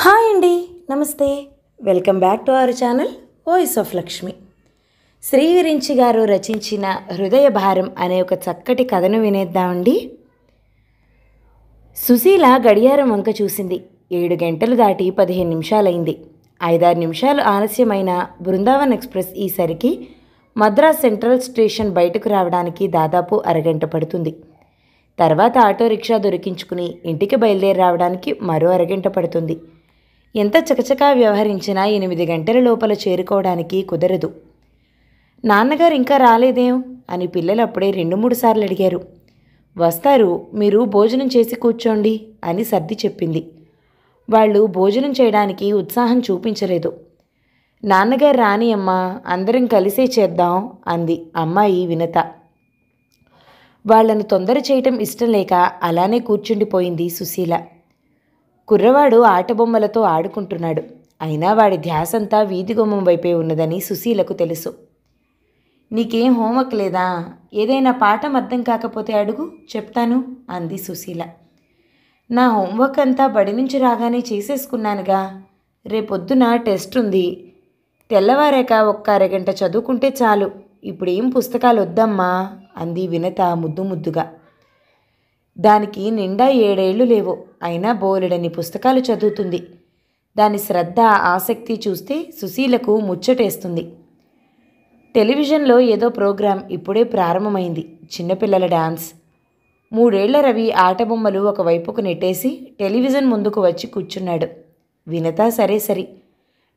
Hi అండి, నమస్తే. Welcome back to our channel voice of Lakshmi. Shri Virinchi గారు రచించిన హృదయ భారం అనే ఒక చక్కటి కథను వినేద్దామండి. సుశీల గడియారం వంక చూసింది. 7 గంటలు దాటి 15 నిమిషాలైంది. 5-6 నిమిషాలు ఆలస్యమైన బృందావన్ ఎక్స్ప్రెస్ ఈసరికి మద్రాస్ సెంట్రల్ స్టేషన్ బయటకు రావడానికి దాదాపు అరగంట పడుతుంది. తర్వాత ఆటో రిక్షా దొరికించుకుని ఇంటికి బయలుదేరి రావడానికి మరో అరగంట పడుతుంది. ఎంత చకచకా వ్యవహరించినా 8 గంటల లోపల చేరుకోవడానికి కుదరదు. నాన్నగారు ఇంకా రాలేదేం అని పిల్లలు అప్పుడే 2-3 సార్లు అడిగారు. వస్తారు, మీరు భోజనం చేసి కూర్చోండి అని సర్ది చెప్పింది. వాళ్ళు భోజనం చేయడానికి ఉత్సాహం చూపించలేదు. నాన్నగారు రాని అమ్మా, అందరం కలిసే చేద్దాం అంది అమ్మాయి వినత. వాళ్లను తొందర చేయటం ఇష్టం లేక అలానే కూర్చుండిపోయింది సుశీల. కుర్రవాడు ఆటబొమ్మలతో ఆడుకుంటున్నాడు. అయినా వాడి ధ్యాసంతా వీధి గుమ్మం వైపే ఉన్నదని సుశీలకు తెలుసు. నీకేం హోంవర్క్ లేదా? ఏదైనా పాఠం అర్థం కాకపోతే అడుగు, చెప్తాను అంది సుశీల. నా హోంవర్క్ అంతా బడి నుంచి రాగానే చేసేసుకున్నానుగా. రేపొద్దున టెస్ట్ ఉంది. తెల్లవారాక ఒక్క అరగంట చదువుకుంటే చాలు. ఇప్పుడేం పుస్తకాలు వద్దమ్మా అంది వినత ముద్దుగా. దానికి నిండా 7 ఏళ్ళు లేవు. అయినా బోలెడని పుస్తకాలు చదువుతుంది. దాని శ్రద్ధ, ఆసక్తి చూస్తే సుశీలకు ముచ్చటేస్తుంది. టెలివిజన్లో ఏదో ప్రోగ్రాం ఇప్పుడే ప్రారంభమైంది. చిన్నపిల్లల డాన్స్. 3 ఏళ్ల రవి ఆటబొమ్మలు ఒకవైపుకు నెట్టేసి టెలివిజన్ ముందుకు వచ్చి కూర్చున్నాడు. వినత సరే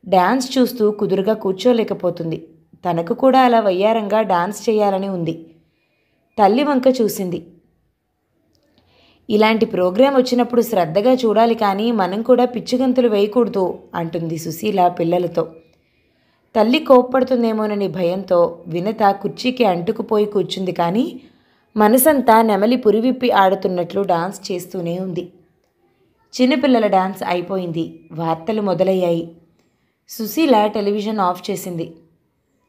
డాన్స్ చూస్తూ కుదురుగా కూర్చోలేకపోతుంది. తనకు కూడా అలా వయ్యారంగా డాన్స్ చేయాలని ఉంది. తల్లి వంక చూసింది. ఇలాంటి ప్రోగ్రాం వచ్చినప్పుడు శ్రద్ధగా చూడాలి, కానీ మనం కూడా పిచ్చిగంతులు వేయకూడదు అంటుంది సుశీల పిల్లలతో. తల్లి కోప్పడుతుందేమోనని భయంతో వినత కుర్చీకి అంటుకుపోయి కూర్చుంది. కానీ మనసంతా నెమలి పురివిప్పి ఆడుతున్నట్లు డాన్స్ చేస్తూనే ఉంది. చిన్నపిల్లల డాన్స్ అయిపోయింది. వార్తలు మొదలయ్యాయి. సుశీల టెలివిజన్ ఆఫ్ చేసింది.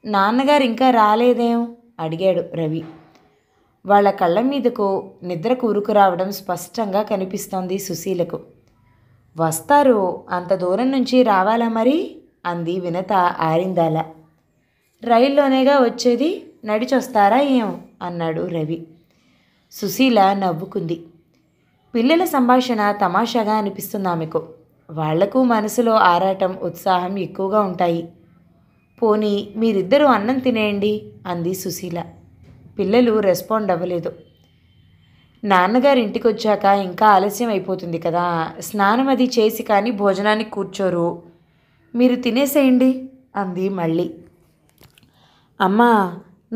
నాన్నగారు ఇంకా రాలేదేం అడిగాడు రవి. వాళ్ళ కళ్ళ మీదకు నిద్ర కూరుకు రావడం స్పష్టంగా కనిపిస్తోంది సుశీలకు. వస్తారు, అంత దూరం నుంచి రావాలా మరి అంది వినత ఆరిందాల. రైల్లోనేగా వచ్చేది, నడిచొస్తారా ఏం అన్నాడు రవి. సుశీల నవ్వుకుంది. పిల్లల సంభాషణ తమాషాగా అనిపిస్తుంది ఆమెకు. వాళ్లకు మనసులో ఆరాటం, ఉత్సాహం ఎక్కువగా ఉంటాయి. పోనీ మీరిద్దరూ అన్నం తినేయండి అంది సుశీల. పిల్లలు రెస్పాండ్ అవ్వలేదు. నాన్నగారి ఇంటికి వచ్చాక ఇంకా ఆలస్యం అయిపోతుంది కదా, స్నానం అది చేసి కానీ భోజనానికి కూర్చోరు. మీరు తినేసేయండి అంది మళ్ళీ. అమ్మా,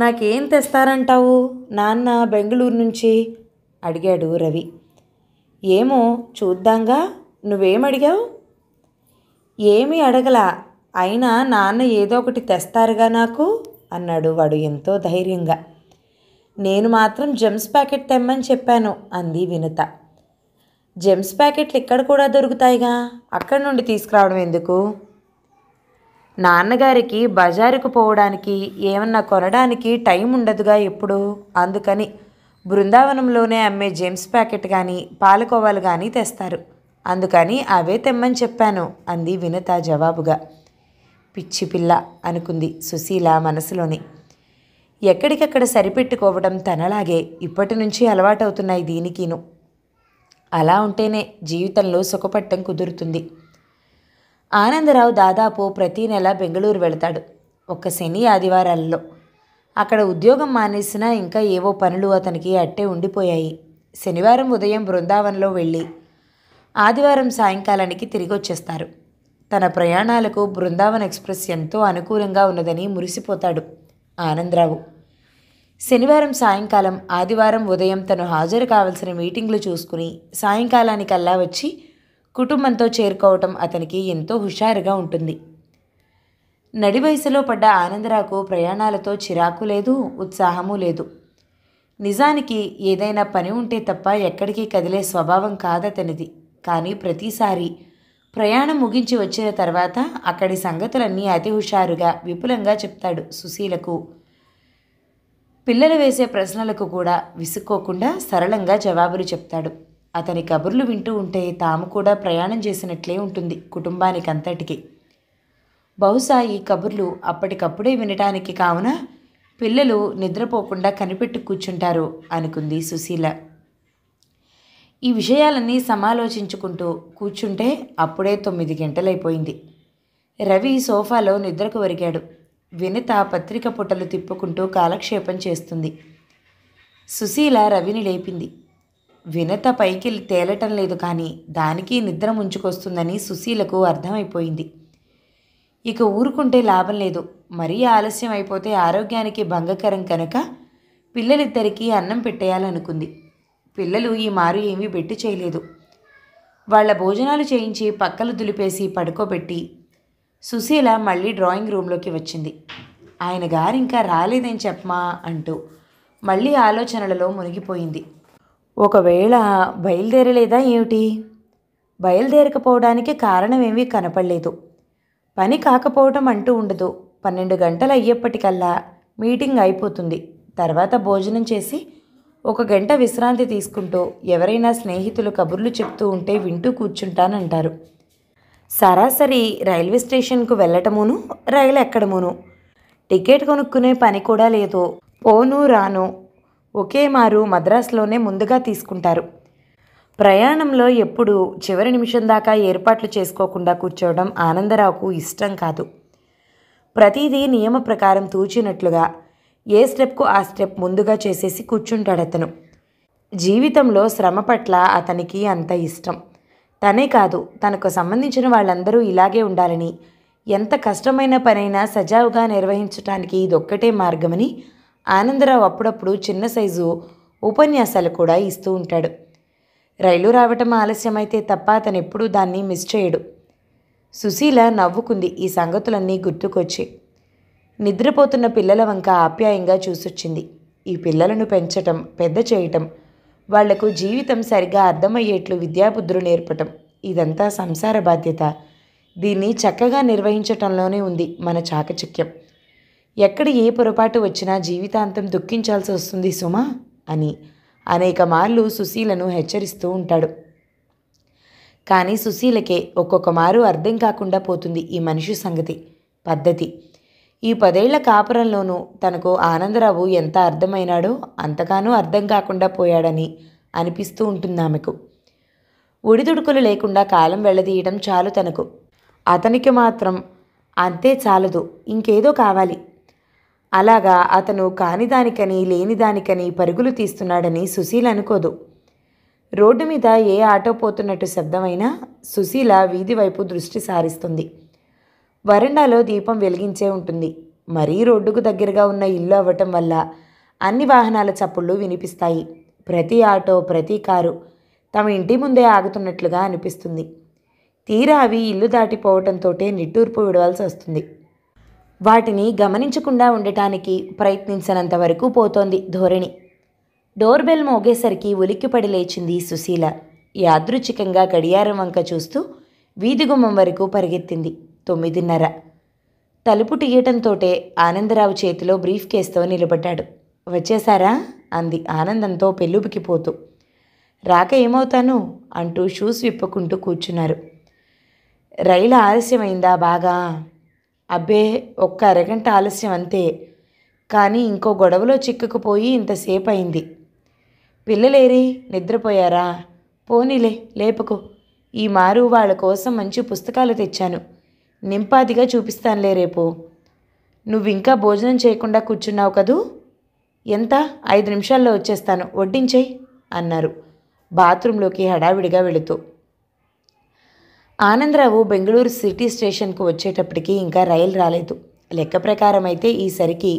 నాకేం తెస్తారంటావు నాన్న బెంగళూరు నుంచి అడిగాడు రవి. ఏమో చూద్దాంగా. నువ్వేమడిగావు? ఏమీ అడగలా. అయినా నాన్న ఏదో ఒకటి తెస్తారుగా నాకు అన్నాడు వాడు ఎంతో ధైర్యంగా. నేను మాత్రం జెమ్స్ ప్యాకెట్ తెమ్మని చెప్పాను అంది వినత. జెమ్స్ ప్యాకెట్లు ఇక్కడ కూడా దొరుకుతాయిగా, అక్కడి నుండి తీసుకురావడం ఎందుకు? నాన్నగారికి బజారుకు పోవడానికి, ఏమన్నా కొనడానికి టైం ఉండదుగా ఎప్పుడు. అందుకని బృందావనంలోనే అమ్మే జెమ్స్ ప్యాకెట్ కానీ పాలకోవాలు కానీ తెస్తారు. అందుకని అవే తెమ్మని చెప్పాను అంది వినత జవాబుగా. పిచ్చి పిల్ల అనుకుంది సుశీల మనసులోని. ఎక్కడికక్కడ సరిపెట్టుకోవడం తనలాగే ఇప్పటి నుంచి అలవాటవుతున్నాయి దీనికిను. అలా ఉంటేనే జీవితంలో సుఖపట్టం కుదురుతుంది. ఆనందరావు దాదాపు ప్రతీ నెల బెంగళూరు వెళతాడు. ఒక్క శని ఆదివారాలలో. అక్కడ ఉద్యోగం మానేసినా ఇంకా ఏవో పనులు అతనికి అట్టే ఉండిపోయాయి. శనివారం ఉదయం బృందావనంలో వెళ్ళి ఆదివారం సాయంకాలానికి తిరిగి వచ్చేస్తారు. తన ప్రయాణాలకు బృందావన్ ఎక్స్ప్రెస్ ఎంతో అనుకూలంగా ఉన్నదని మురిసిపోతాడు ఆనందరావు. శనివారం సాయంకాలం, ఆదివారం ఉదయం తను హాజరు కావలసిన మీటింగ్లు చూసుకుని సాయంకాలానికల్లా వచ్చి కుటుంబంతో చేరుకోవటం అతనికి ఎంతో హుషారుగా ఉంటుంది. నడి వయసులో పడ్డ ఆనందరావుకు ప్రయాణాలతో చిరాకు లేదు, ఉత్సాహము లేదు. నిజానికి ఏదైనా పని ఉంటే తప్ప ఎక్కడికి కదిలే స్వభావం కాదతనిది. కానీ ప్రతిసారి ప్రయాణం ముగించి వచ్చిన తర్వాత అక్కడి సంగతులన్నీ అతి హుషారుగా, విపులంగా చెప్తాడు సుశీలకు. పిల్లలు వేసే ప్రశ్నలకు కూడా విసుక్కోకుండా సరళంగా జవాబులు చెప్తాడు. అతని కబుర్లు వింటూ ఉంటే తాము కూడా ప్రయాణం చేసినట్లే ఉంటుంది కుటుంబానికి అంతటికి. బహుశా ఈ కబుర్లు అప్పటికప్పుడే వినటానికి కావున పిల్లలు నిద్రపోకుండా కనిపెట్టు కూర్చుంటారు అనుకుంది సుశీల. ఈ విషయాలన్నీ సమాలోచించుకుంటూ కూర్చుంటే అప్పుడే 9 గంటలైపోయింది. రవి సోఫాలో నిద్రకు ఒరిగాడు. వినిత పత్రిక పుటలు తిప్పుకుంటూ కాలక్షేపం చేస్తుంది. సుశీల రవిని లేపింది. వినిత పైకి తేలటం లేదు, కానీ దానికి నిద్ర ముంచుకొస్తుందని సుశీలకు అర్థమైపోయింది. ఇక ఊరుకుంటే లాభం లేదు. మరీ ఆలస్యం అయిపోతే ఆరోగ్యానికి భంగకరం కనుక పిల్లలిద్దరికీ అన్నం పెట్టేయాలనుకుంది. పిల్లలు ఈ మారు ఏమీ బెట్టి చేయలేదు. వాళ్ల భోజనాలు చేయించి పక్కలు దులిపేసి పడుకోబెట్టి సుశీల మళ్ళీ డ్రాయింగ్ రూమ్లోకి వచ్చింది. ఆయన గారు ఇంకా రాలేదని చెప్పమా అంటూ మళ్ళీ ఆలోచనలలో మునిగిపోయింది. ఒకవేళ బయలుదేరలేదా ఏమిటి? బయలుదేరకపోవడానికి కారణమేమీ కనపడలేదు. పని కాకపోవటం అంటూ ఉండదు. 12 గంటలు అయ్యేప్పటికల్లా మీటింగ్ అయిపోతుంది. తర్వాత భోజనం చేసి 1 గంట విశ్రాంతి తీసుకుంటూ ఎవరైనా స్నేహితులు కబుర్లు చెప్తూ ఉంటే వింటూ కూర్చుంటానంటారు. సరాసరి రైల్వే స్టేషన్కు వెళ్ళటమును, రైలు ఎక్కడమును. టికెట్ కొనుక్కునే పని కూడా లేదు. పోను రాను ఒకే మారు మద్రాసులోనే ముందుగా తీసుకుంటారు. ప్రయాణంలో ఎప్పుడు చివరి నిమిషం దాకా ఏర్పాట్లు చేసుకోకుండా కూర్చోవడం ఆనందరావుకు ఇష్టం కాదు. ప్రతిదీ నియమ ప్రకారం తూచినట్లుగా ఏ స్టెప్కు ఆ స్టెప్ ముందుగా చేసేసి కూర్చుంటాడతను. జీవితంలో శ్రమ పట్ల అతనికి అంత ఇష్టం. తనే కాదు, తనకు సంబంధించిన వాళ్ళందరూ ఇలాగే ఉండాలని, ఎంత కష్టమైన పనైనా సజావుగా నిర్వహించటానికి ఇదొక్కటే మార్గమని ఆనందరావు అప్పుడప్పుడు చిన్న సైజు ఉపన్యాసాలు కూడా ఇస్తూ ఉంటాడు. రైలు రావటం ఆలస్యమైతే తప్ప అతనెప్పుడూ దాన్ని మిస్ చేయడు. సుశీల నవ్వుకుంది ఈ సంగతులన్నీ గుర్తుకొచ్చి. నిద్రపోతున్న పిల్లల వంక ఆప్యాయంగా చూసొచ్చింది. ఈ పిల్లలను పెంచటం, పెద్ద చేయటం, వాళ్లకు జీవితం సరిగా అర్థమయ్యేట్లు విద్యాబుద్ధులు నేర్పటం, ఇదంతా సంసార బాధ్యత. దీన్ని చక్కగా నిర్వహించటంలోనే ఉంది మన చాకచక్యం. ఎక్కడ ఏ పొరపాటు వచ్చినా జీవితాంతం దుఃఖించాల్సి వస్తుంది సుమా అని అనేక మార్లు సుశీలను హెచ్చరిస్తూ ఉంటాడు. కానీ సుశీలకే ఒక్కొక్క మారు అర్థం కాకుండా పోతుంది ఈ మనిషి సంగతి, పద్ధతి. ఈ 10 ఏళ్ల కాపురంలోనూ తనకు ఆనందరావు ఎంత అర్థమైనాడో అంతగానూ అర్థం కాకుండా పోయాడని అనిపిస్తూ ఉంటుంది ఆమెకు. ఉడిదుడుకులు లేకుండా కాలం వెళ్ళదీయడం చాలు తనకు. అతనికి మాత్రం అంతే చాలదు, ఇంకేదో కావాలి. అలాగా అతను కానిదానికని లేనిదానికని పరుగులు తీస్తున్నాడని సుశీల అనుకోదు. రోడ్డు మీద ఏ ఆటో పోతున్నట్టు శబ్దమైనా సుశీల వీధి వైపు దృష్టి సారిస్తుంది. వరండాలో దీపం వెలిగించే ఉంటుంది. మరీ రోడ్డుకు దగ్గరగా ఉన్న ఇల్లు అవ్వటం వల్ల అన్ని వాహనాల చప్పుళ్ళు వినిపిస్తాయి. ప్రతి ఆటో, ప్రతి కారు తమ ఇంటి ముందే ఆగుతున్నట్లుగా అనిపిస్తుంది. తీరా అవి ఇల్లు దాటిపోవటంతోటే నిట్టూర్పు విడవాల్సి వస్తుంది. వాటిని గమనించకుండా ఉండటానికి ప్రయత్నించినంత వరకు పోతోంది ధోరణి. డోర్ బెల్ మోగేసరికి ఉలిక్కిపడి లేచింది సుశీల. యాదృచ్ఛికంగా గడియారం వంక చూస్తూ వీధి గుమ్మం వరకు పరిగెత్తింది. 9:30. తలుపు తీయటంతోటే ఆనందరావు చేతిలో బ్రీఫ్ కేసుతో నిలబడ్డాడు. వచ్చేశారా అంది ఆనందంతో పెళ్ళుబికిపోతూ. రాక ఏమవుతాను అంటూ షూస్ విప్పుకుంటూ కూర్చున్నారు. రైలు ఆలస్యమైందా బాగా? అబ్బే, 1 అరగంట ఆలస్యం అంతే. కానీ ఇంకో గొడవలో చిక్కుకుపోయి ఇంతసేపు అయింది. పిల్లలేరి నిద్రపోయారా? పోనీలే, లేపకు. ఈ మారు వాళ్ళ కోసం మంచి పుస్తకాలు తెచ్చాను. నింపాదిగా చూపిస్తానులే రేపు. నువ్వింకా భోజనం చేయకుండా కూర్చున్నావు కదూ? ఎంత? 5 నిమిషాల్లో వచ్చేస్తాను, వడ్డించేయి అన్నారు బాత్రూంలోకి హడావిడిగా వెళుతూ. ఆనందరావు బెంగళూరు సిటీ స్టేషన్కు వచ్చేటప్పటికి ఇంకా రైలు రాలేదు. లెక్క ప్రకారం అయితే ఈసరికి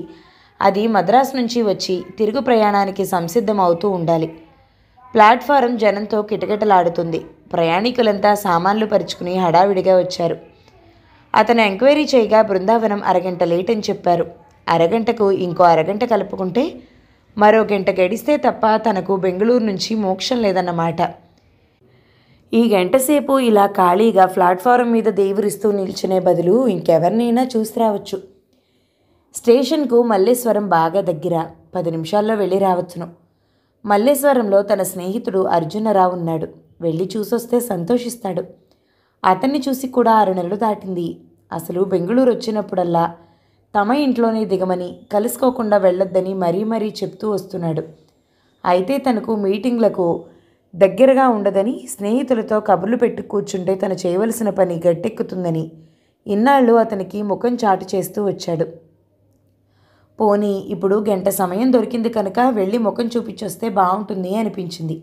అది మద్రాసు నుంచి వచ్చి తిరుగు ప్రయాణానికి సంసిద్ధం అవుతూ ఉండాలి. ప్లాట్ఫారం జనంతో కిటకిటలాడుతుంది. ప్రయాణికులంతా సామాన్లు పరుచుకుని హడావిడిగా వచ్చారు. అతను ఎంక్వైరీ చేయగా బృందావనం అరగంట లేట్ అని చెప్పారు. అరగంటకు ఇంకో అరగంట కలుపుకుంటే మరో గంట గడిస్తే తప్ప తనకు బెంగళూరు నుంచి మోక్షం లేదన్నమాట. ఈ గంటసేపు ఇలా ఖాళీగా ప్లాట్ఫారం మీద దేవురిస్తూ నిల్చునే బదులు ఇంకెవరినైనా చూసి రావచ్చు. స్టేషన్కు మల్లేశ్వరం బాగా దగ్గర, 10 నిమిషాల్లో వెళ్ళి రావచ్చును. మల్లేశ్వరంలో తన స్నేహితుడు అర్జునరావు ఉన్నాడు. వెళ్ళి చూసొస్తే సంతోషిస్తాడు. అతన్ని చూసి కూడా 6 నెలలు దాటింది. అసలు బెంగుళూరు వచ్చినప్పుడల్లా తమ ఇంట్లోనే దిగమని, కలుసుకోకుండా వెళ్ళొద్దని మరీ మరీ చెప్తూ వస్తున్నాడు. అయితే తనకు మీటింగ్లకు దగ్గరగా ఉండదని, స్నేహితులతో కబుర్లు పెట్టి కూర్చుంటే తను చేయవలసిన పని గట్టెక్కుతుందని ఇన్నాళ్ళు అతనికి ముఖం చాటు చేస్తూ వచ్చాడు. పోనీ ఇప్పుడు గంట సమయం దొరికింది కనుక వెళ్ళి ముఖం చూపించొస్తే బాగుంటుంది అనిపించింది.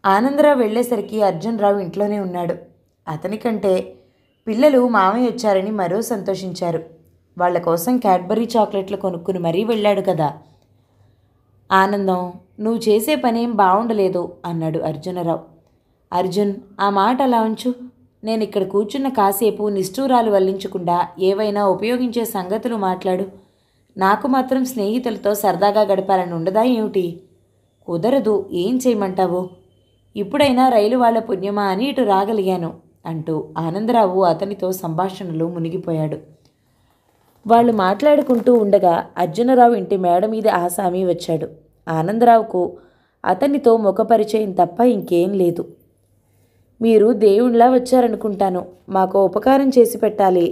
ఆనందరావు వెళ్ళేసరికి అర్జునరావు ఇంట్లోనే ఉన్నాడు. అతనికంటే పిల్లలు మామయ్య వచ్చారని మరో సంతోషించారు. వాళ్ల కోసం క్యాడ్బరీ చాక్లెట్లు కొనుక్కుని మరీ వెళ్ళాడు కదా. ఆనందం, నువ్వు చేసే పనేం బాగుండలేదు అన్నాడు అర్జునరావు. అర్జున్, ఆ మాట అలా ఉంచు. నేను ఇక్కడ కూర్చున్న కాసేపు నిష్ఠూరాలు వల్లించకుండా ఏవైనా ఉపయోగించే సంగతులు మాట్లాడు. నాకు మాత్రం స్నేహితులతో సరదాగా గడపాలని ఉండదా ఏమిటి? కుదరదు, ఏం చేయమంటావు? ఇప్పుడైనా రైలు వాళ్ల పుణ్యమా అని ఇటు రాగలిగాను అంటూ ఆనందరావు అతనితో సంభాషణలో మునిగిపోయాడు. వాళ్ళు మాట్లాడుకుంటూ ఉండగా అర్జునరావు ఇంటి మేడ మీద ఆసామి వచ్చాడు. ఆనందరావుకు అతనితో ముఖపరిచయం తప్ప ఇంకేం లేదు. మీరు దేవుళ్లా వచ్చారనుకుంటాను, మాకు ఉపకారం చేసి పెట్టాలి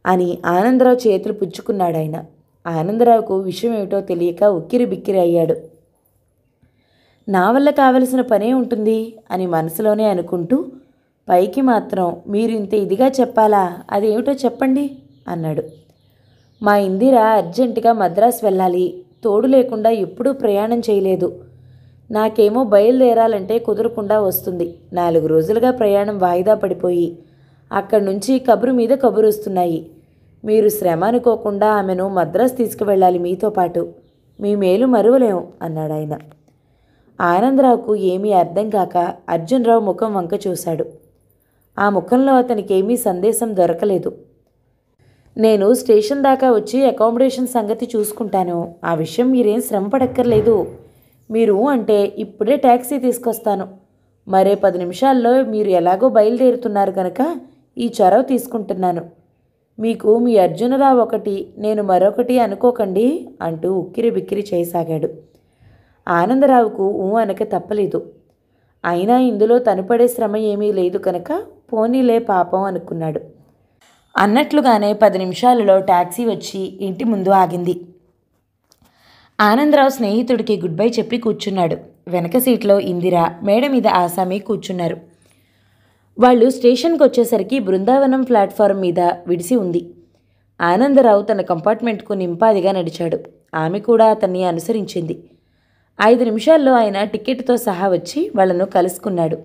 అని ఆనందరావు చేతులు పుచ్చుకున్నాడాయన. ఆనందరావుకు విషయం ఏమిటో తెలియక ఉక్కిరి బిక్కిరి అయ్యాడు. నా వల్ల కావలసిన పనే ఉంటుంది అని మనసులోనే అనుకుంటూ, పైకి మాత్రం మీరు ఇంత ఇదిగా చెప్పాలా, అదేమిటో చెప్పండి అన్నాడు. మా ఇందిర అర్జెంటుగా మద్రాసు వెళ్ళాలి, తోడు లేకుండా ఎప్పుడూ ప్రయాణం చేయలేదు. నాకేమో బయలుదేరాలంటే కుదరకుండా వస్తుంది. 4 రోజులుగా ప్రయాణం వాయిదా పడిపోయి అక్కడి నుంచి కబురు మీద కబురు వస్తున్నాయి. మీరు శ్రమ అనుకోకుండా ఆమెను మద్రాసు తీసుకువెళ్ళాలి మీతో పాటు. మీ మేలు మరువలేం అన్నాడాయన. ఆనందరావుకు ఏమీ అర్థం కాక అర్జునరావు ముఖం వంక చూశాడు. ఆ ముఖంలో అతనికేమీ సందేశం దొరకలేదు. నేను స్టేషన్ దాకా వచ్చి అకామిడేషన్ సంగతి చూసుకుంటాను. ఆ విషయం మీరేం శ్రమ పడక్కర్లేదు. మీరు అంటే ఇప్పుడే ట్యాక్సీ తీసుకొస్తాను. మరే 10 నిమిషాల్లో మీరు ఎలాగో బయలుదేరుతున్నారు కనుక ఈ చొరవ తీసుకుంటున్నాను. మీకు మీ అర్జునరావు ఒకటి, నేను మరొకటి అనుకోకండి అంటూ ఉక్కిరి బిక్కిరి చేయసాగాడు. ఆనందరావుకు అనక తప్పలేదు. అయినా ఇందులో తనుపడే శ్రమ ఏమీ లేదు కనుక పోనీలే పాపం అనుకున్నాడు. అన్నట్లుగానే 10 నిమిషాలలో టాక్సీ వచ్చి ఇంటి ముందు ఆగింది. ఆనందరావు స్నేహితుడికి గుడ్ బై చెప్పి కూర్చున్నాడు. వెనక సీట్లో ఇందిర, మేడ మీద ఆసామి కూర్చున్నారు. వాళ్ళు స్టేషన్కి వచ్చేసరికి బృందావనం ప్లాట్ఫారం మీద విడిసి ఉంది. ఆనందరావు తన కంపార్ట్మెంట్కు నింపాదిగా నడిచాడు. ఆమె కూడా అతన్ని అనుసరించింది. 5 నిమిషాల్లో ఆయన టికెట్తో సహా వచ్చి వాళ్లను కలుసుకున్నాడు.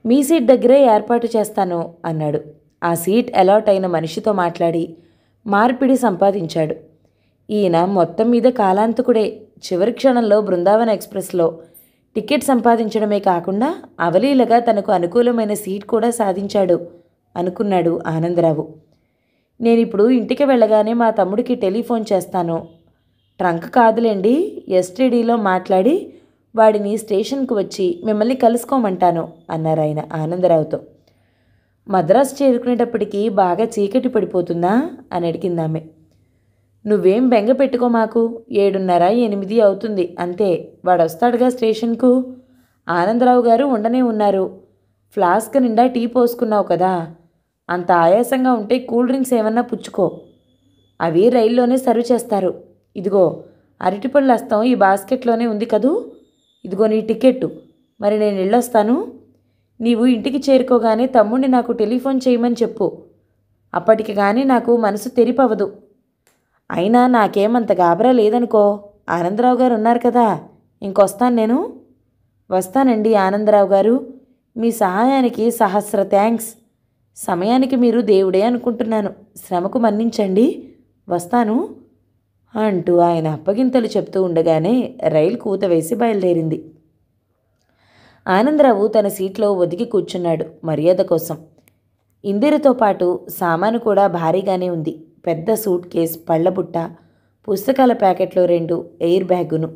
మీ సీట్ దగ్గరే ఏర్పాటు చేస్తాను అన్నాడు. ఆ సీట్ అలాట్ అయిన మనిషితో మాట్లాడి మార్పిడి సంపాదించాడు. ఈయన మొత్తం మీద కాలాంతకుడే. చివరి క్షణంలో బృందావన ఎక్స్ప్రెస్లో టికెట్ సంపాదించడమే కాకుండా అవలీలగా తనకు అనుకూలమైన సీట్ కూడా సాధించాడు అనుకున్నాడు ఆనందరావు. నేనిప్పుడు ఇంటికి వెళ్ళగానే మా తమ్ముడికి టెలిఫోన్ చేస్తాను. ట్రంక్ కాదులేండి, ఎస్టీడీలో మాట్లాడి వాడిని స్టేషన్కు వచ్చి మిమ్మల్ని కలుసుకోమంటాను అన్నారాయన ఆనందరావుతో. మద్రాసు చేరుకునేటప్పటికీ బాగా చీకటి పడిపోతుందా అని అడిగిందామె. నువ్వేం బెంగ పెట్టుకో, మాకు 7:30, 8 అవుతుంది అంతే. వాడొస్తాడుగా స్టేషన్కు. ఆనందరావు గారు ఉండనే ఉన్నారు. ఫ్లాస్క్ నిండా టీ పోసుకున్నావు కదా, అంత ఆయాసంగా ఉంటే కూల్ డ్రింక్స్ ఏమన్నా పుచ్చుకో. అవి రైల్లోనే సర్వ్ చేస్తారు. ఇదిగో అరటిపళ్ళు అస్తం ఈ బాస్కెట్లోనే ఉంది కదూ. ఇదిగో నీ టికెట్టు. మరి నేను వెళ్ళొస్తాను. నీవు ఇంటికి చేరుకోగానే తమ్ముడిని నాకు టెలిఫోన్ చేయమని చెప్పు. అప్పటికి కానీ నాకు మనసు తెరిపవదు. అయినా నాకేమంత గాబరా లేదనుకో. ఆనందరావు గారు ఉన్నారు కదా. ఇంకొస్తాను నేను. వస్తానండి ఆనందరావు గారు. మీ సహాయానికి సహస్ర థ్యాంక్స్. సమయానికి మీరు దేవుడే అనుకుంటున్నాను. శ్రమకు మన్నించండి. వస్తాను అంటూ ఆయన అప్పగింతలు చెప్తూ ఉండగానే రైలు కూత వేసి బయలుదేరింది. ఆనందరావు తన సీట్లో ఒదిగి కూర్చున్నాడు మర్యాద కోసం. ఇందిరతో పాటు సామాను కూడా భారీగానే ఉంది. పెద్ద సూట్ కేస్, పళ్ళబుట్ట, పుస్తకాల ప్యాకెట్లు 2, ఎయిర్ బ్యాగును.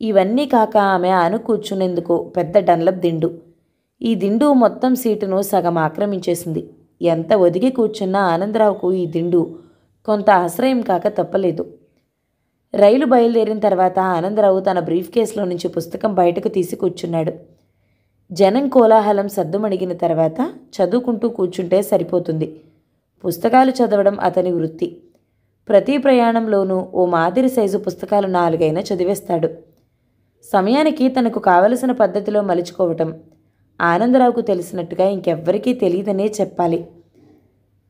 ఇవన్నీ కాక ఆమె కూర్చునేందుకు పెద్ద డన్లప్ దిండు. ఈ దిండు మొత్తం సీటును సగం ఆక్రమించేసింది. ఎంత ఒదిగి కూర్చున్నా ఆనందరావుకు ఈ దిండు కొంత ఆశ్రయం కాక తప్పలేదు. రైలు బయలుదేరిన తర్వాత ఆనందరావు తన బ్రీఫ్ కేసులో నుంచి పుస్తకం బయటకు తీసి కూర్చున్నాడు. జనం కోలాహలం సద్దుమణిగిన తర్వాత చదువుకుంటూ కూర్చుంటే సరిపోతుంది. పుస్తకాలు చదవడం అతని వృత్తి. ప్రతి ప్రయాణంలోనూ ఓ మాదిరి సైజు పుస్తకాలు 4 అయినా చదివేస్తాడు. సమయానికి తనకు కావలసిన పద్ధతిలో మలుచుకోవటం ఆనందరావుకు తెలిసినట్టుగా ఇంకెవ్వరికీ తెలియదనే చెప్పాలి.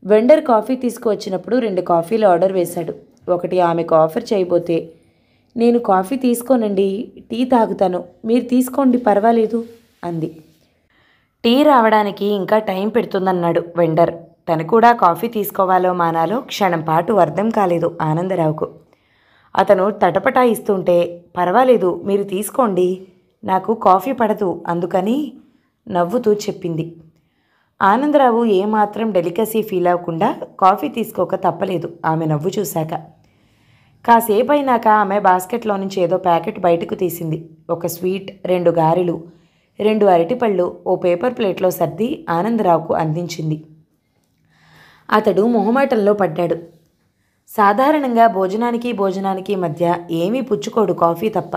వెండర్ కాఫీ తీసుకువచ్చినప్పుడు 2 కాఫీలు ఆర్డర్ వేశాడు. ఒకటి ఆమెకు ఆఫర్ చేయబోతే, నేను కాఫీ తీసుకోనండి, టీ తాగుతాను, మీరు తీసుకోండి పర్వాలేదు అంది. టీ రావడానికి ఇంకా టైం పెడుతుందన్నాడు వెండర్. తను కూడా కాఫీ తీసుకోవాలో మానాలో క్షణం పాటు అర్థం కాలేదు ఆనందరావుకు. అతను తటపటాయిస్తుంటే, పర్వాలేదు మీరు తీసుకోండి, నాకు కాఫీ పడదు అందుకని నవ్వుతూ చెప్పింది. ఆనందరావు ఏమాత్రం డెలికసీ ఫీల్ అవ్వకుండా కాఫీ తీసుకోక తప్పలేదు ఆమె నవ్వు చూశాక. కాసేపైనాక ఆమె బాస్కెట్లో నుంచి ఏదో ప్యాకెట్ బయటకు తీసింది. ఒక స్వీట్, 2 గారెలు, 2 అరటిపళ్ళు ఓ పేపర్ ప్లేట్లో సర్ది ఆనందరావుకు అందించింది. అతడు మొహమాటంలో పడ్డాడు. సాధారణంగా భోజనానికి మధ్య ఏమీ పుచ్చుకోడు కాఫీ తప్ప.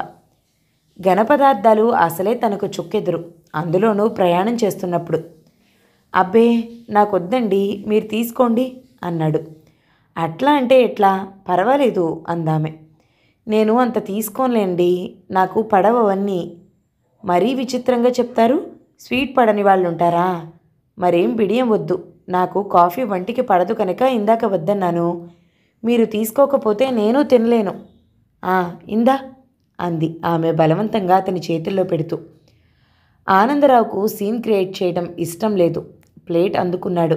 ఘనపదార్థాలు అసలే తనకు చుక్కెదురు, అందులోనూ ప్రయాణం చేస్తున్నప్పుడు. అబ్బే నాకొద్దండి, మీరు తీసుకోండి అన్నాడు. అట్లా అంటే ఎట్లా, పర్వాలేదు అందామె. నేను అంత తీసుకోలేండి, నాకు పడవవన్నీ. మరీ విచిత్రంగా చెప్తారు, స్వీట్ పడని వాళ్ళు ఉంటారా? మరేం బిడియం వద్దు, నాకు కాఫీ వంటికి పడదు కనుక ఇందాక వద్దన్నాను, మీరు తీసుకోకపోతే నేను తినలేను. ఇందా అంది ఆమె బలవంతంగా అతని చేతుల్లో పెడుతూ. ఆనందరావుకు సీన్ క్రియేట్ చేయడం ఇష్టం లేదు. ప్లేట్ అందుకున్నాడు.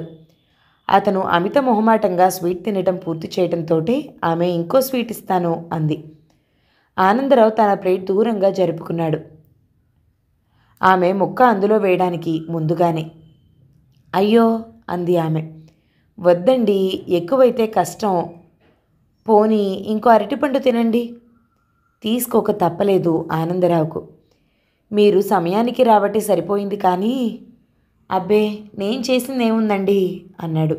అతను అమిత మొహమాటంగా స్వీట్ తినడం పూర్తి చేయడంతో ఆమె ఇంకో స్వీట్ ఇస్తాను అంది. ఆనందరావు తన ప్లేట్ దూరంగా జరుపుకున్నాడు. ఆమె ముక్క అందులో వేయడానికి ముందుగానే. అయ్యో అంది ఆమె. వద్దండి, ఎక్కువైతే కష్టం, పోనీ ఇంకో అరటిపండు తినండి. తీసుకోక తప్పలేదు ఆనందరావుకు. మీరు సమయానికి రాబట్టి సరిపోయింది కానీ. అబ్బే నేను చేసిందేముందండి అన్నాడు.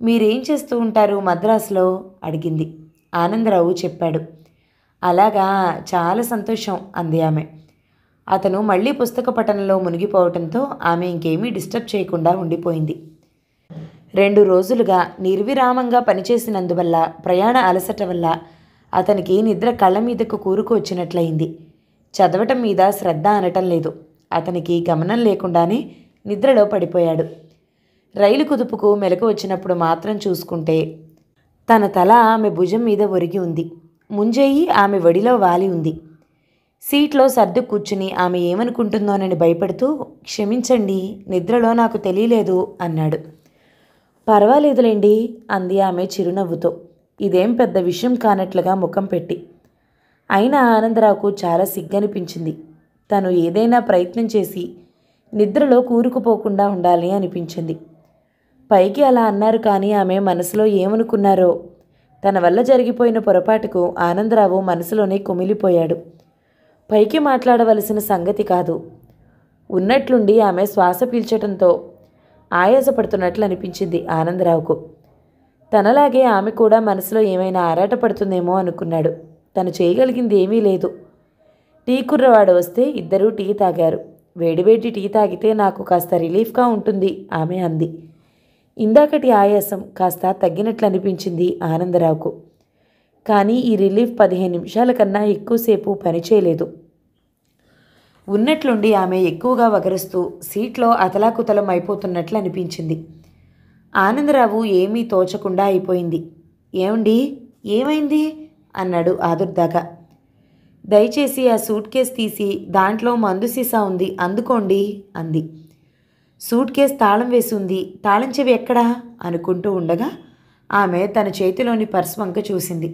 మీరేం చేస్తూ ఉంటారు మద్రాసులో అడిగింది. ఆనందరావు చెప్పాడు. అలాగా, చాలా సంతోషం అంది ఆమె. అతను మళ్ళీ పుస్తక పఠనంలో మునిగిపోవటంతో ఆమె ఇంకేమీ డిస్టర్బ్ చేయకుండా ఉండిపోయింది. 2 రోజులుగా నిర్విరామంగా పనిచేసినందువల్ల, ప్రయాణ అలసట వల్ల అతనికి నిద్ర కళ్ళ మీదకు కూరుకు వచ్చినట్లయింది. చదవటం మీద శ్రద్ధ అనటం లేదు. అతనికి గమనం లేకుండానే నిద్రలో పడిపోయాడు. రైలు కుదుపుకు మెలకు వచ్చినప్పుడు మాత్రం చూసుకుంటే తన తల ఆమె భుజం మీద ఒరిగి ఉంది. ముంజేయి ఆమె వడిలో వాలి ఉంది. సీట్లో సర్దు కూర్చుని ఆమె ఏమనుకుంటుందోనని భయపడుతూ, క్షమించండి, నిద్రలో నాకు తెలియలేదు అన్నాడు. పర్వాలేదులేండి అంది ఆమె చిరునవ్వుతో, ఇదేం పెద్ద విషయం కానట్లుగా ముఖం పెట్టి. అయినా ఆనందరావుకు చాలా సిగ్గనిపించింది. తను ఏదైనా ప్రయత్నం చేసి నిద్రలో కూరుకుపోకుండా ఉండాలి అనిపించింది. పైకి అలా అన్నారు కానీ ఆమె మనసులో ఏమనుకున్నారో. తన వల్ల జరిగిపోయిన పొరపాటుకు ఆనందరావు మనసులోనే కుమిలిపోయాడు. పైకి మాట్లాడవలసిన సంగతి కాదు. ఉన్నట్లుండి ఆమె శ్వాస పీల్చడంతో ఆయాసపడుతున్నట్లు అనిపించింది ఆనందరావుకు. తనలాగే ఆమె కూడా మనసులో ఏమైనా ఆరాటపడుతుందేమో అనుకున్నాడు. తను చేయగలిగింది ఏమీ లేదు. టీ కుర్రవాడు వస్తే ఇద్దరూ టీ తాగారు. వేడివేడి టీ తాగితే నాకు కాస్త రిలీఫ్గా ఉంటుంది ఆమె అంది. ఇందాకటి ఆయాసం కాస్త తగ్గినట్లు అనిపించింది ఆనందరావుకు. కానీ ఈ రిలీఫ్ 15 నిమిషాల కన్నా ఎక్కువసేపు పనిచేయలేదు. ఉన్నట్లుండి ఆమె ఎక్కువగా వగరుస్తూ సీట్లో అతలాకుతలం అయిపోతున్నట్లు అనిపించింది. ఆనందరావు ఏమీ తోచకుండా అయిపోయింది. ఏమండి, ఏమైంది అన్నాడు ఆదుర్దాగా. దయచేసి ఆ సూట్ కేస్ తీసి దాంట్లో మందు సీసా ఉంది అందుకోండి అంది. సూట్ కేస్ తాళం వేసి ఉంది, తాళం చెవి ఎక్కడా అనుకుంటూ ఉండగా ఆమె తన చేతిలోని పర్స్ వంక చూసింది.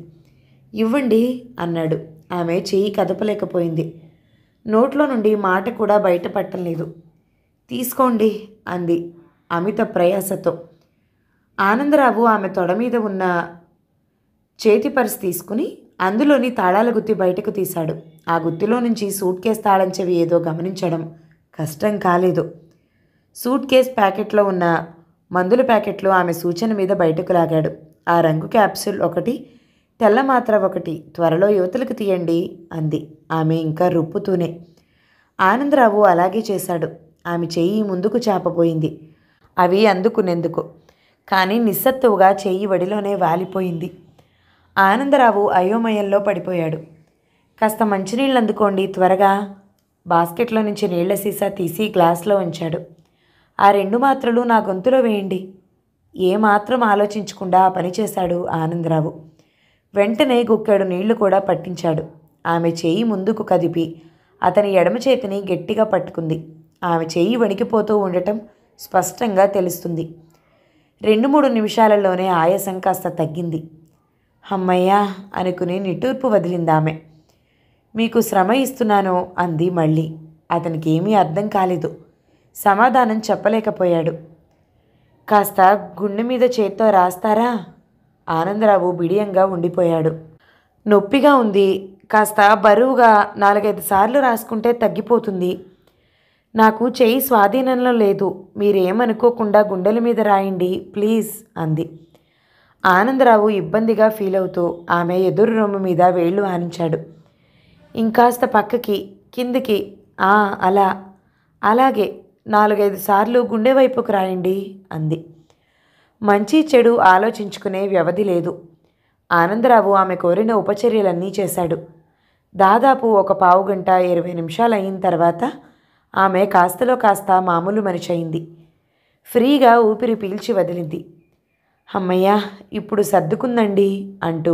ఇవ్వండి అన్నాడు. ఆమె చెయ్యి కదపలేకపోయింది. నోట్లో నుండి మాట కూడా బయటపడటం లేదు. తీసుకోండి అంది అమిత ప్రయాసతో. ఆనందరావు ఆమె తొడ మీద ఉన్న చేతి పర్స్ తీసుకుని అందులోని తాళాల గుత్తి బయటకు తీశాడు. ఆ గుత్తిలో నుంచి సూట్ కేస్ తాళం చెవి ఏదో గమనించడం కష్టం కాలేదు. సూట్ కేస్ ప్యాకెట్లో ఉన్న మందుల ప్యాకెట్లు ఆమె సూచన మీద బయటకు లాగాడు. ఆ రంగు క్యాప్సూల్ ఒకటి తెల్ల మాత్ర ఒకటి త్వరలో యువతలకు తీయండి అంది ఆమె ఇంకా రుప్పుతూనే. ఆనందరావు అలాగే చేశాడు. ఆమె చెయ్యి ముందుకు చాపబోయింది అవి అందుకునేందుకు. కానీ నిస్సత్తువుగా చెయ్యి వడిలోనే వాలిపోయింది. ఆనందరావు అయోమయంలో పడిపోయాడు. కాస్త మంచినీళ్ళు అందుకోండి త్వరగా. బాస్కెట్లో నుంచి నీళ్ల సీసా తీసి గ్లాసులో ఉంచాడు. ఆ 2 మాత్రలు నా గొంతులో వేయండి. ఏమాత్రం ఆలోచించకుండా ఆ పని చేశాడు ఆనందరావు. వెంటనే గుక్కెడు నీళ్లు కూడా పట్టించాడు. ఆమె చెయ్యి ముందుకు కదిపి అతని ఎడమ చేతిని గట్టిగా పట్టుకుంది. ఆమె చెయ్యి వణికిపోతూ ఉండటం స్పష్టంగా తెలుస్తుంది. 2-3 నిమిషాలలోనే ఆయాసం కాస్త తగ్గింది. అమ్మయ్యా అనుకుని నిట్టూర్పు వదిలిందామె. మీకు శ్రమ ఇస్తున్నాను అంది మళ్ళీ. అతనికి ఏమీ అర్థం కాలేదు. సమాధానం చెప్పలేకపోయాడు. కాస్త గుండె మీద చేత్తో రాస్తారా? ఆనందరావు బిడియంగా ఉండిపోయాడు. నొప్పిగా ఉంది. కాస్త బరువుగా 4-5 సార్లు రాసుకుంటే తగ్గిపోతుంది. నాకు చెయ్యి స్వాధీనంలో లేదు. మీరేమనుకోకుండా గుండెల మీద రాయండి ప్లీజ్ అంది. ఆనందరావు ఇబ్బందిగా ఫీల్ అవుతూ ఆమె ఎదురు రొమ్ము మీద వేళ్లు ఆనించాడు. ఇంకాస్త పక్కకి, కిందికి, అలా, అలాగే 4-5 సార్లు గుండె వైపుకు రాయండి అంది. మంచి చెడు ఆలోచించుకునే వ్యవధి లేదు. ఆనందరావు ఆమె కోరిన ఉపచర్యలన్నీ చేశాడు. దాదాపు 1 పావుగంట 20 నిమిషాలు అయిన తర్వాత ఆమె కాస్తలో కాస్త మామూలు మనిషి అయింది. ఫ్రీగా ఊపిరి పీల్చి వదిలింది. అమ్మయ్యా ఇప్పుడు సర్దుకుందండి అంటూ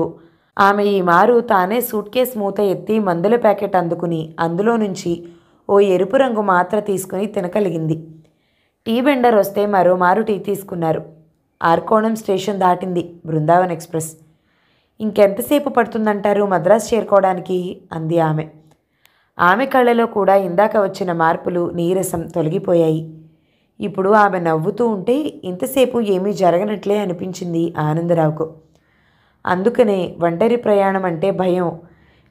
ఆమె ఈ మారు తానే సూట్ కేస్ మూత ఎత్తి మందుల ప్యాకెట్ అందుకుని అందులో నుంచి ఓ ఎరుపు రంగు మాత్ర తీసుకుని తినగలిగింది. టీ వెండర్ వస్తే మరో మారు టీ తీసుకున్నారు. ఆర్కోణం స్టేషన్ దాటింది బృందావన్ ఎక్స్ప్రెస్. ఇంకెంతసేపు పడుతుందంటారు మద్రాసు చేరుకోవడానికి అంది ఆమె. ఆమె కళ్ళలో కూడా ఇందాక వచ్చిన మార్పులు, నీరసం తొలగిపోయాయి. ఇప్పుడు ఆమె నవ్వుతూ ఉంటే ఇంతసేపు ఏమీ జరగనట్లే అనిపించింది ఆనందరావుకు. అందుకనే ఒంటరి ప్రయాణం అంటే భయం.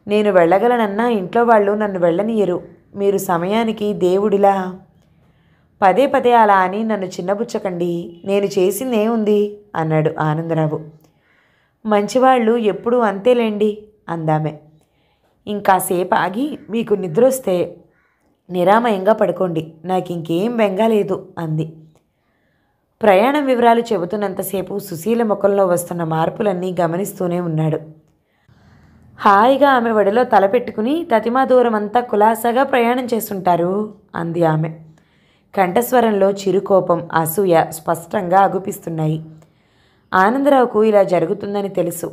నేను వెళ్ళగలనన్నా ఇంట్లో వాళ్ళు నన్ను వెళ్ళనియరు. మీరు సమయానికి దేవుడిలా. పదే పదే అలా అని నన్ను చిన్నబుచ్చకండి. నేను చేసిందేముంది అన్నాడు ఆనందరావు. మంచివాళ్ళు ఎప్పుడూ అంతేలేండి అందామె. ఇంకాసేపు ఆగి మీకు నిద్రొస్తే నిరామయంగా పడుకోండి. నాకు ఇంకేం బెంగలేదు అంది. ప్రయాణం వివరాలు చెబుతున్నంతసేపు సుశీల ముఖంలో వస్తున్న మార్పులన్నీ గమనిస్తూనే ఉన్నాడు. హాయిగా ఆమె ఒడిలో తలపెట్టుకుని తతిమా దూరం అంతా కులాసాగా ప్రయాణం చేస్తుంటారు అంది ఆమె. కంఠస్వరంలో చిరుకోపం, అసూయ స్పష్టంగా అగుపిస్తున్నాయి. ఆనందరావుకు ఇలా జరుగుతుందని తెలుసు.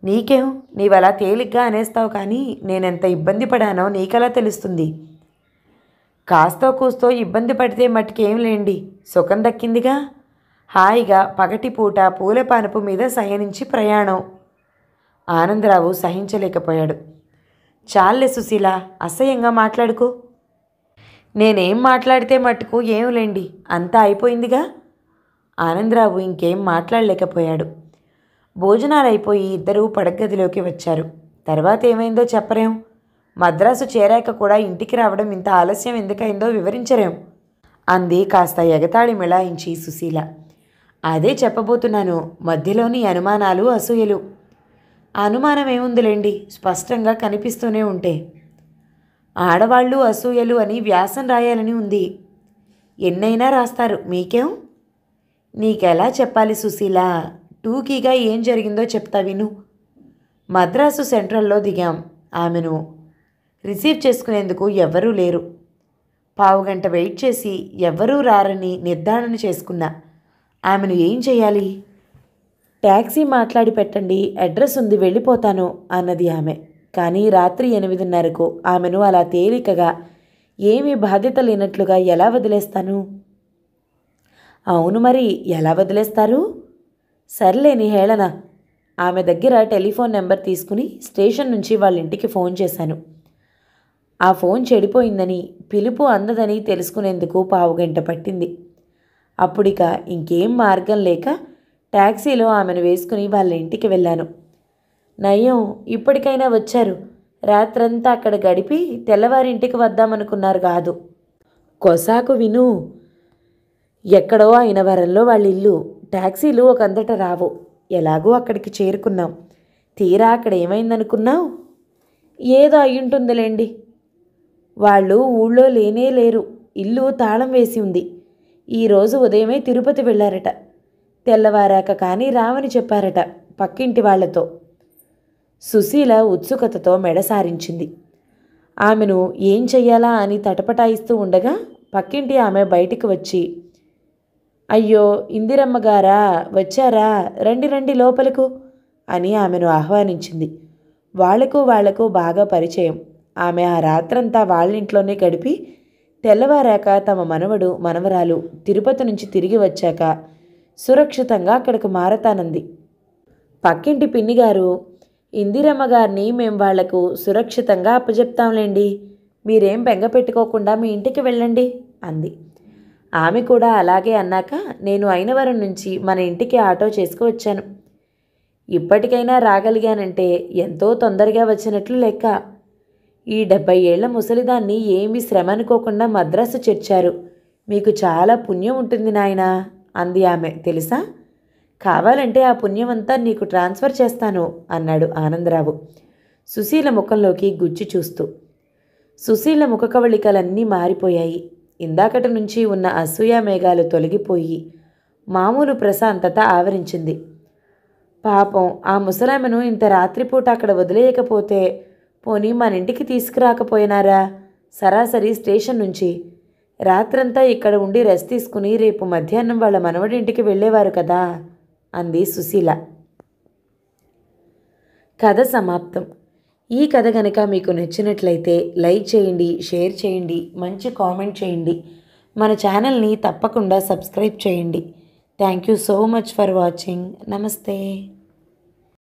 నీకేం, నీవలా తేలిగ్గా అనేస్తావు, కానీ నేనెంత ఇబ్బంది పడానో నీకలా తెలుస్తుంది. కాస్తో కూస్తో ఇబ్బంది పడితే మట్టుకేం లేండి, సుఖం దక్కిందిగా. హాయిగా పగటిపూట పూలపానుపు మీద శయనించి ప్రయాణం. ఆనందరావు సహించలేకపోయాడు. చాలే సుశీల, అసహ్యంగా మాట్లాడుకో. నేనేం మాట్లాడితే మట్టుకు ఏం లేండి, అంతా అయిపోయిందిగా. ఆనందరావు ఇంకేం మాట్లాడలేకపోయాడు. భోజనాలు అయిపోయి ఇద్దరూ పడగదిలోకి వచ్చారు. తర్వాత ఏమైందో చెప్పరేం. మద్రాసు చేరాక కూడా ఇంటికి రావడం ఇంత ఆలస్యం ఎందుకైందో వివరించరేం అంది కాస్త ఎగతాళి మిళాయించి సుశీల. అదే చెప్పబోతున్నాను, మధ్యలోని అనుమానాలు, అసూయలు. అనుమానం ఏముందిలేండి, స్పష్టంగా కనిపిస్తూనే ఉంటే. ఆడవాళ్ళు అసూయలు అని వ్యాసం రాయాలని ఉంది. ఎన్నైనా రాస్తారు, మీకేం. నీకెలా చెప్పాలి సుశీల, టూకీగా ఏం జరిగిందో చెప్తా విను. మద్రాసు సెంట్రల్లో దిగాం. ఆమెను రిసీవ్ చేసుకునేందుకు ఎవ్వరూ లేరు. పావుగంట వెయిట్ చేసి ఎవ్వరూ రారని నిర్ధారణ చేసుకున్నా. ఆమెను ఏం చేయాలి? ట్యాక్సీ మాట్లాడి పెట్టండి, అడ్రస్ ఉంది, వెళ్ళిపోతాను అన్నది ఆమె. కానీ రాత్రి 8:30కు ఆమెను అలా తేలికగా, ఏమీ బాధ్యత లేనట్లుగా ఎలా వదిలేస్తాను? అవును, మరి ఎలా వదిలేస్తారు? సర్లేని హేళన. ఆమె దగ్గర టెలిఫోన్ నెంబర్ తీసుకుని స్టేషన్ నుంచి వాళ్ళ ఇంటికి ఫోన్ చేశాను. ఆ ఫోన్ చెడిపోయిందని, పిలుపు అందదని తెలుసుకునేందుకు పావుగంట పట్టింది. అప్పుడిక ఇంకేం మార్గం లేక ట్యాక్సీలో ఆమెను వేసుకుని వాళ్ళ ఇంటికి వెళ్ళాను. నయ్యం, ఇప్పటికైనా వచ్చారు. రాత్రంతా అక్కడ గడిపి తెల్లవారింటికి వద్దామనుకున్నారు కాదు. కొసాకు విను. ఎక్కడో అయినవరంలో వాళ్ళ ఇల్లు. ట్యాక్సీలు ఒకందట రావు. ఎలాగో అక్కడికి చేరుకున్నాం. తీరా అక్కడ ఏమైందనుకున్నావు? ఏదో అయ్యుంటుందిలేండి. వాళ్ళు ఊళ్ళో లేనే లేరు. ఇల్లు తాళం వేసి ఉంది. ఈరోజు ఉదయమే తిరుపతి వెళ్ళారట. తెల్లవారాక కానీ రావని చెప్పారట పక్కింటి వాళ్లతో. సుశీల ఉత్సుకతతో మెడసారించింది. ఆమెను ఏం చెయ్యాలా అని తటపటాయిస్తూ ఉండగా పక్కింటి ఆమె బయటికి వచ్చి, అయ్యో ఇందిరమ్మగారా, వచ్చారా, రండి రండి లోపలకు అని ఆమెను ఆహ్వానించింది. వాళ్లకు బాగా పరిచయం. ఆమె ఆ రాత్రంతా వాళ్ళింట్లోనే గడిపి తెల్లవారాక తమ మనవడు మనవరాలు తిరుపతి నుంచి తిరిగి వచ్చాక సురక్షితంగా అక్కడికి మారతానంది. పక్కింటి పిన్నిగారు, ఇందిరమ్మగారిని మేం వాళ్లకు సురక్షితంగా అప్పచెప్తాంలేండి, మీరేం బెంగ పెట్టుకోకుండా మీ ఇంటికి వెళ్ళండి అంది. ఆమె కూడా అలాగే అన్నాక నేను అయినవరం నుంచి మన ఇంటికి ఆటో చేసుకువచ్చాను. ఇప్పటికైనా రాగలిగానంటే ఎంతో తొందరగా వచ్చినట్లు లెక్క. ఈ 70 ఏళ్ల ముసలిదాన్ని ఏమీ శ్రమ అనుకోకుండా మద్రాసు చేర్చారు. మీకు చాలా పుణ్యం ఉంటుంది నాయనా అంది ఆమె. తెలుసా, కావాలంటే ఆ పుణ్యమంతా నీకు ట్రాన్స్ఫర్ చేస్తాను అన్నాడు ఆనందరావు సుశీల ముఖంలోకి గుచ్చి చూస్తూ. సుశీల ముఖకవళికలన్నీ మారిపోయాయి. ఇందాకటి నుంచి ఉన్న అసూయ మేఘాలు తొలగిపోయి మామూలు ప్రశాంతత ఆవరించింది. పాపం ఆ ముసలామెను ఇంత రాత్రిపూట అక్కడ వదిలేయకపోతే, పోనీ మన ఇంటికి తీసుకురాకపోయినారా? సరాసరి స్టేషన్ నుంచి రాత్రంతా ఇక్కడ ఉండి రెస్ట్ తీసుకుని రేపు మధ్యాహ్నం వాళ్ళ మనవడింటికి వెళ్ళేవారు కదా అంది సుశీల. కథ సమాప్తం. ఈ కథ గనక మీకు నచ్చినట్లయితే లైక్ చేయండి, షేర్ చేయండి, మంచి కామెంట్ చేయండి. మన ఛానల్ని తప్పకుండా సబ్స్క్రైబ్ చేయండి. Thank you so much for watching. నమస్తే.